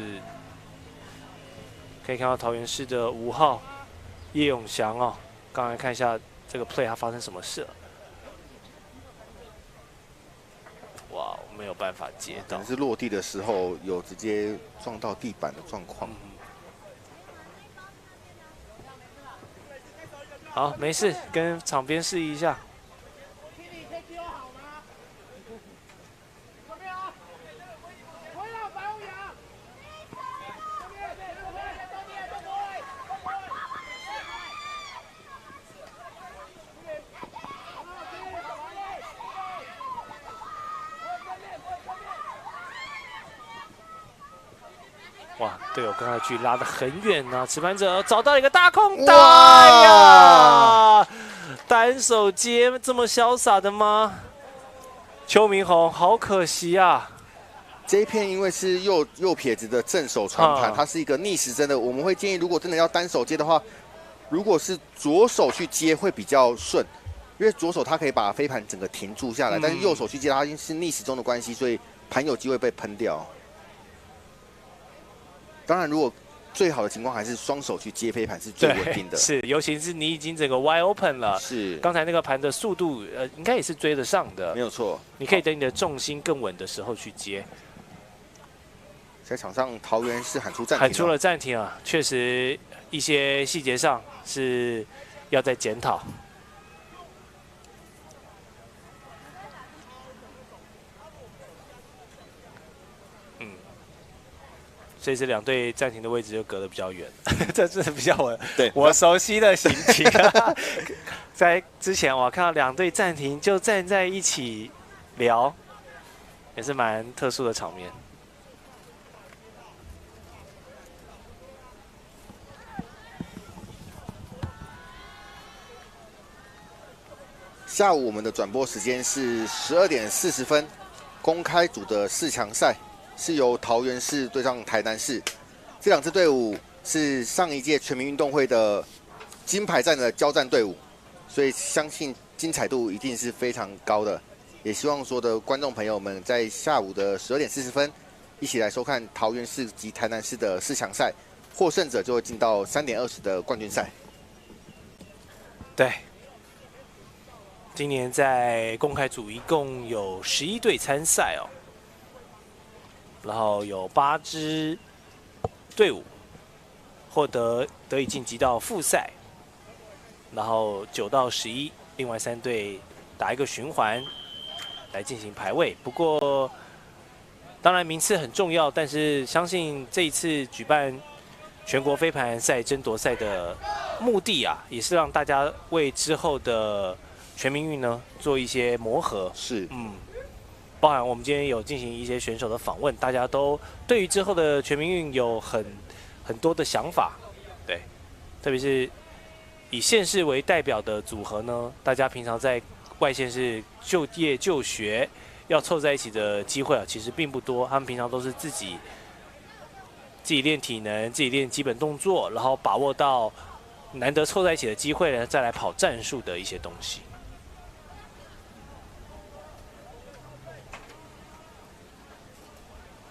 可以看到桃园市的5号叶永祥哦。刚才看一下这个 play， 他发生什么事了？哇，没有办法接到，可能是落地的时候有直接撞到地板的状况。好，没事，跟场边示意一下。哇，队友刚才距离拉得很远呢、持盘者找到一个大空档呀！单手接这么潇洒的吗？邱明宏，好可惜啊！这一片因为是右撇子的正手传盘，它是一个逆时针的，我们会建议，如果真的要单手接的话，如果是左手去接会比较顺，因为左手它可以把飞盘整个停住下来，但是右手去接它，因为是逆时钟的关系，所以盘有机会被喷掉。当然，如果最好的情况还是双手去接飞盘是最稳定的。是，尤其是你已经整个 wide open 了，是。刚才那个盘的速度，应该也是追得上的。没有错。你可以等你的重心更稳的时候去接。在场上，桃园是喊出暂停，喊出了暂停啊，确实一些细节上是要再检讨。所以这2队暂停的位置就隔得比较远，这是比较我熟悉的行情。在之前我看到2队暂停就站在一起聊，也是蛮特殊的场面。下午我们的转播时间是12点40分，公开组的4强赛。是由桃园市对上台南市，这2支队伍是上一届全民运动会的金牌战的交战队伍，所以相信精彩度一定是非常高的。也希望所有的观众朋友们在下午的12点40分一起来收看桃园市及台南市的4强赛，获胜者就会进到3点20的冠军赛。对，今年在公开组一共有11队参赛哦。然后有8支队伍获得以晋级到复赛，然后9到11，另外3队打一个循环来进行排位。不过，当然名次很重要，但是相信这一次举办全国飞盘赛争夺赛的目的啊，也是让大家为之后的全民运呢做一些磨合。是，包含我们今天有进行一些选手的访问，大家都对于之后的全民运有很多的想法，对，特别是以县市为代表的组合呢，大家平常在外县市就业就学要凑在一起的机会啊，其实并不多，他们平常都是自己练体能，自己练基本动作，然后把握到难得凑在一起的机会呢，再来跑战术的一些东西。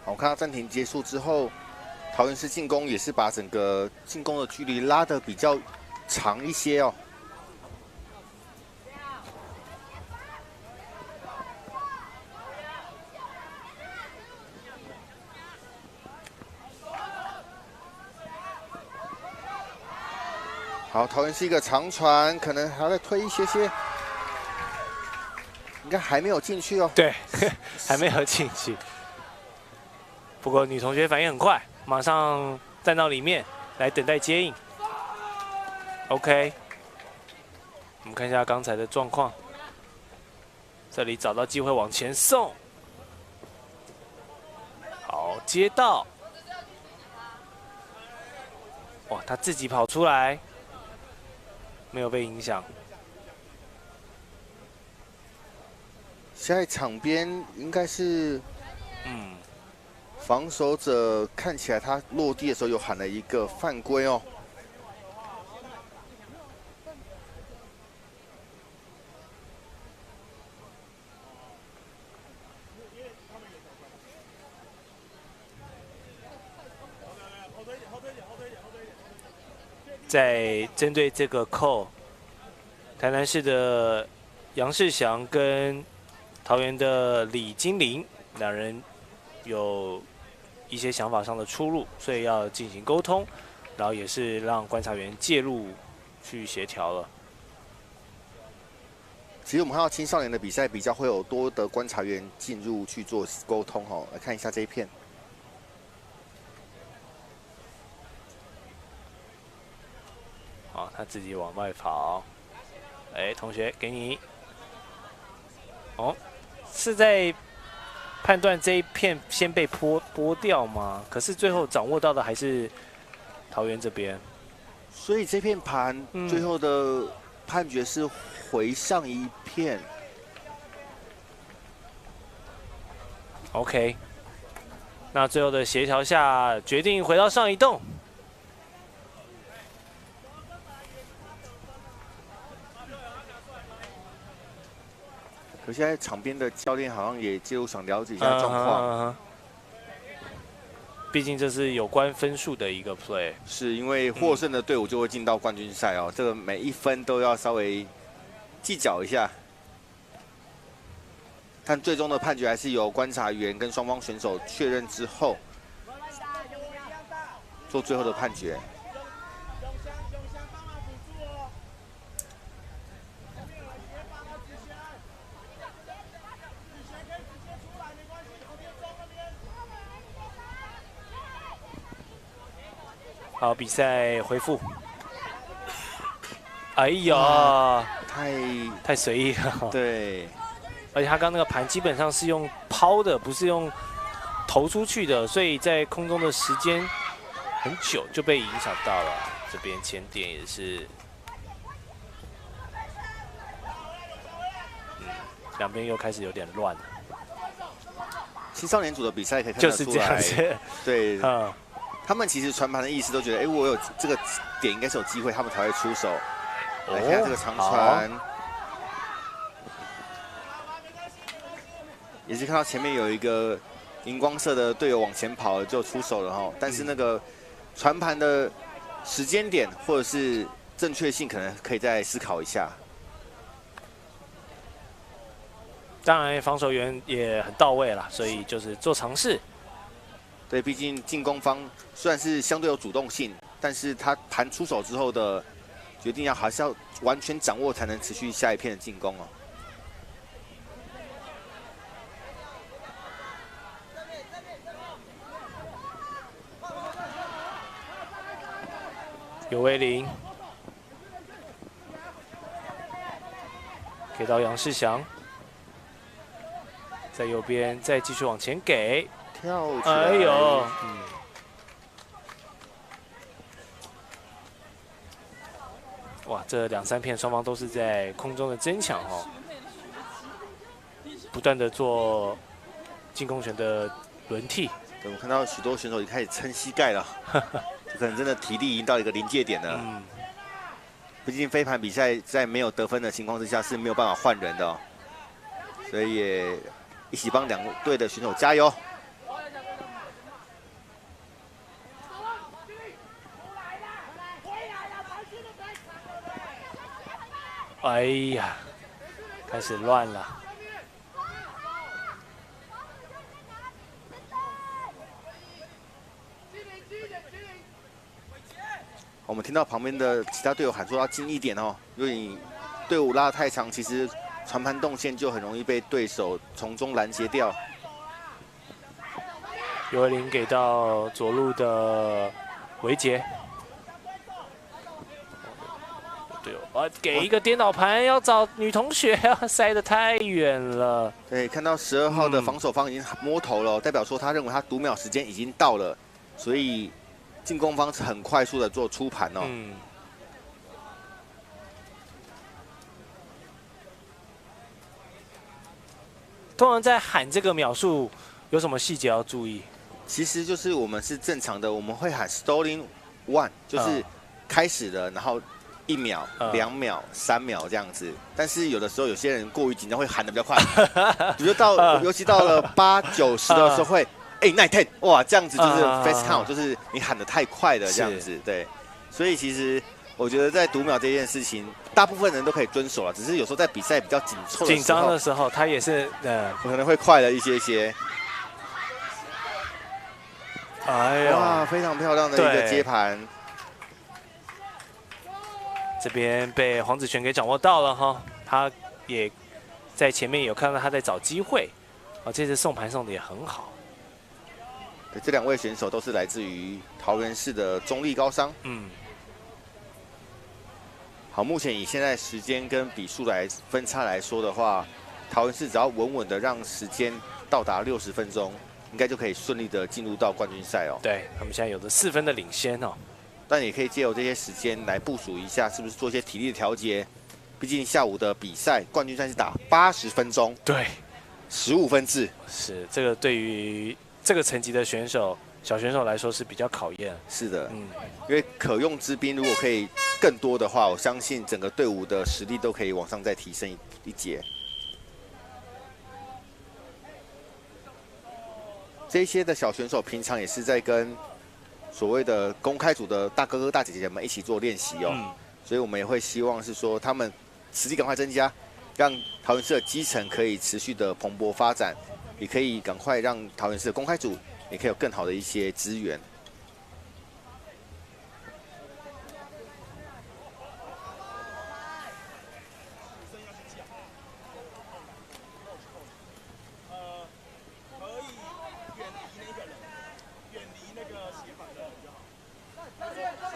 好，我看到暂停结束之后，桃园市进攻也是把整个进攻的距离拉得比较长一些哦。好，桃园是一个长传，可能还要再推一些，应该还没有进去哦。对，还没有进去。不过女同学反应很快，马上站到里面来等待接应。OK， 我们看一下刚才的状况，这里找到机会往前送，好接到，哇，他自己跑出来，没有被影响。现在场边应该是，防守者看起来他落地的时候有喊了一个犯规哦。在针对这个扣，台南市的杨世祥跟桃园的李金玲两人有一些想法上的出入，所以要进行沟通，然后也是让观察员介入去协调了。其实我们看到青少年的比赛比较会有多的观察员进入去做沟通哦。来看一下这一片，好，他自己往外跑。哎，同学，给你。哦，是在判断这一片先被拨掉吗？可是最后掌握到的还是桃园这边。所以这片盘最后的判决是回上一片。OK， 那最后的协调下，决定回到上一洞。可现在场边的教练好像也介入，想了解一下状况。毕竟这是有关分数的一个 play， 是因为获胜的队伍就会进到冠军赛哦，这个每一分都要稍微计较一下。但最终的判决还是由观察员跟双方选手确认之后，做最后的判决。好，比赛恢复。哎呀，太随意了。对，而且他刚那个盘基本上是用抛的，不是用投出去的，所以在空中的时间很久就被影响到了。这边前点也是，两边又开始有点乱了。青少年组的比赛可以看得出来，就是这样子。对，他们其实传盘的意思都觉得，哎，我有这个点应该是有机会，他们才会出手。来看这个长传，也是看到前面有一个荧光色的队友往前跑就出手了哈，但是那个传盘的时间点或者是正确性，可能可以再思考一下。当然，防守员也很到位了，所以就是做尝试。对，毕竟进攻方虽然是相对有主动性，但是他盘出手之后的决定还是要完全掌握，才能持续下一片的进攻哦。有威林给到杨世祥，在右边再继续往前给。跳起来！哎呦，哇，这2、3片双方都是在空中的争抢哦，不断的做进攻权的轮替。对，我看到许多选手已经开始撑膝盖了，可能真的体力已经到一个临界点了。毕竟飞盘比赛在没有得分的情况之下是没有办法换人的哦，所以也一起帮两队的选手加油。哎呀，开始乱了。我们听到旁边的其他队友喊说要近一点哦，因为你队伍拉得太长，其实传盘动线就很容易被对手从中拦截掉。尤维林给到左路的维杰。给一个颠倒盘，要找女同学，塞得太远了。对，看到12号的防守方已经摸头了，代表说他认为他读秒时间已经到了，所以进攻方是很快速的做出盘哦。通常在喊这个秒数，有什么细节要注意？其实就是我们是正常的，我们会喊 Stalling 1，就是开始了，然后1秒、2秒、3秒这样子，但是有的时候有些人过于紧张，会喊得比较快，比如尤其到了8、9、10的时候会9、10，哇，这样子就是 fast count，就是你喊得太快了这样子，对，所以其实我觉得在读秒这件事情，大部分人都可以遵守了，只是有时候在比赛比较紧凑的时候、紧张的时候，他也是可能会快了一些。哎呦，哇，非常漂亮的一个接盘。这边被黄子璇给掌握到了哈，他也在前面有看到他在找机会，这次送盘送的也很好。对，这2位选手都是来自于桃园市的中立高商。好，目前以现在时间跟比数来分差来说的话，桃园市只要稳稳的让时间到达60分钟，应该就可以顺利的进入到冠军赛哦。对，他们现在有着4分的领先哦。但也可以借由这些时间来部署一下，是不是做一些体力的调节？毕竟下午的比赛冠军赛是打80分钟，对，15分制，是这个对于这个层级的选手、小选手来说是比较考验。是的，因为可用之兵如果可以更多的话，我相信整个队伍的实力都可以往上再提升一阶。这些的小选手平常也是在跟所谓的公开组的大哥哥大姐姐们一起做练习哦，所以我们也会希望是说他们实力赶快增加，让桃园市的基层可以持续的蓬勃发展，也可以赶快让桃园市的公开组也可以有更好的一些资源。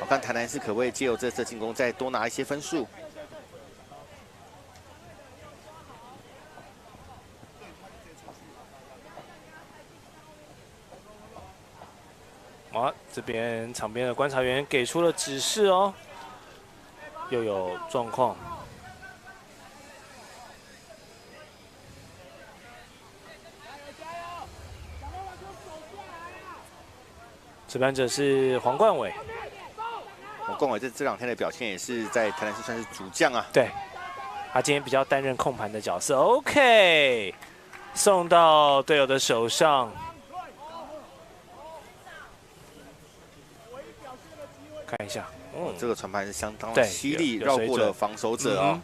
我看台南市可不可以借由这次进攻再多拿一些分数？这边场边的观察员给出了指示哦，又有状况。值班者是黄冠伟。黄冠伟这2天的表现也是在台南市算是主将啊。对，他今天比较担任控盘的角色。OK， 送到队友的手上。看一下，这个传盘是相当对犀利，绕过了防守者哦。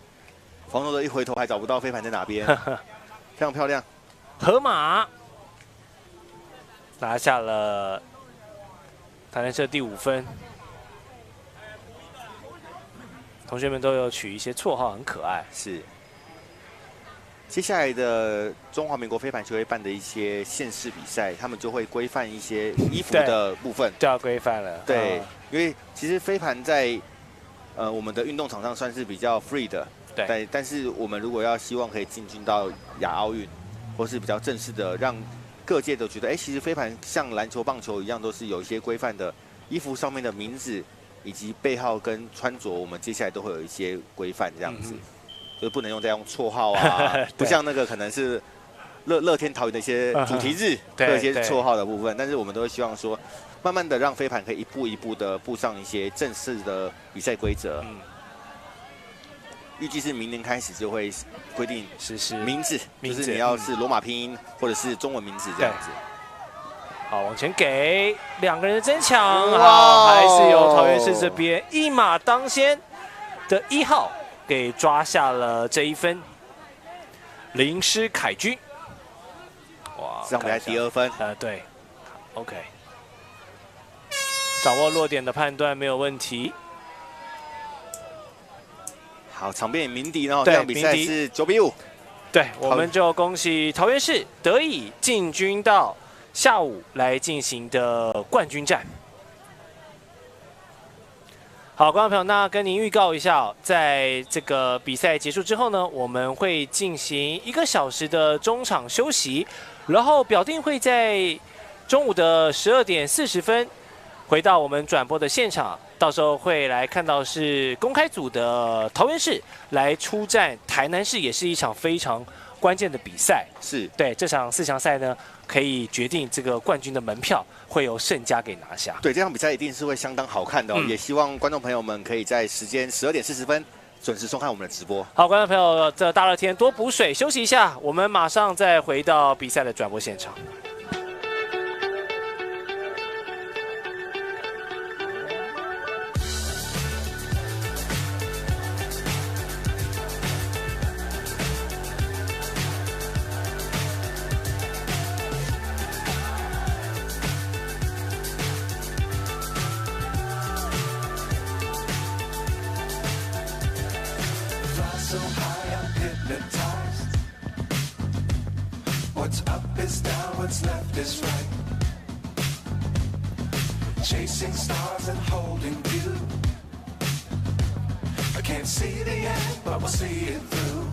防守者一回头还找不到飞盘在哪边，非常漂亮。河马拿下了台南社第5分。同学们都有取一些绰号，很可爱。是。接下来的中华民国飞盘协会办的一些县市比赛，他们就会规范一些衣服的部分，就要规范了。对，因为其实飞盘在我们的运动场上算是比较 free 的，对。但是我们如果要希望可以进军到亚奥运，或是比较正式的，让各界都觉得，其实飞盘像篮球、棒球一样，都是有一些规范的衣服上面的名字以及背号跟穿着，我们接下来都会有一些规范这样子。就是不能用再用绰号啊，不像那个可能是乐天桃园的一些主题日，会有一些绰号的部分，但是我们都会希望说，慢慢的让飞盘可以一步一步的步上一些正式的比赛规则。预计是明年开始就会规定名字，就是你要是罗马拼音或者是中文名字这样子。好，往前给2个人的争抢，好，还是由桃园市这边一马当先的1号。给抓下了这1分，林诗凯君，哇，这场比赛第2分，对 ，OK， 掌握落点的判断没有问题。好，场边鸣笛呢，这场比赛是9比5，对，我们就恭喜桃园市得以进军到下午来进行的冠军战。好，观众朋友，那跟您预告一下，在这个比赛结束之后呢，我们会进行1个小时的中场休息，然后表定会在中午的12点40分回到我们转播的现场，到时候会来看到是公开组的桃园市来出战台南市，也是一场非常关键的比赛。是对这场4强赛呢，可以决定这个冠军的门票会由胜家给拿下。对，这场比赛一定是会相当好看的哦，也希望观众朋友们可以在时间12点40分准时收看我们的直播。好，观众朋友，这大热天多补水，休息一下，我们马上再回到比赛的转播现场。chasing stars and holding you. I can't see the end, but we'll see it through.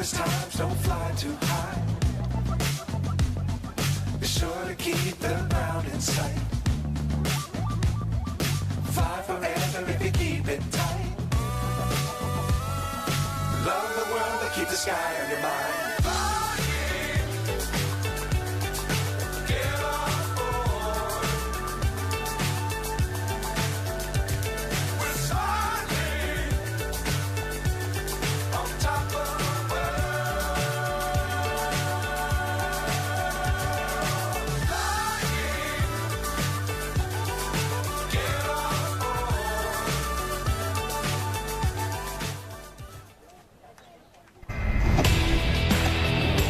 Times don't fly too high. Be sure to keep the ground in sight. Fly forever if you keep it tight. Love the world but keep the sky on your mind.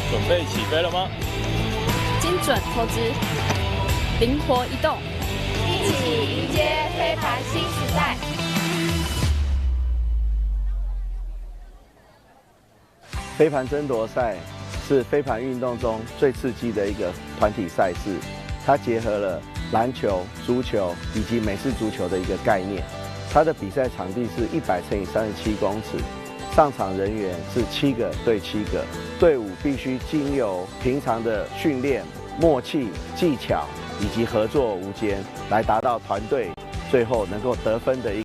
准备起飞了吗？精准投资，灵活移动，一起迎接飞盘新时代。飞盘争夺赛是飞盘运动中最刺激的一个团体赛事，它结合了篮球、足球以及美式足球的一个概念。它的比赛场地是100×37公尺。上场人员是7个对7个，队伍必须经由平常的训练、默契、技巧以及合作无间，来达到团队最后能够得分的一个。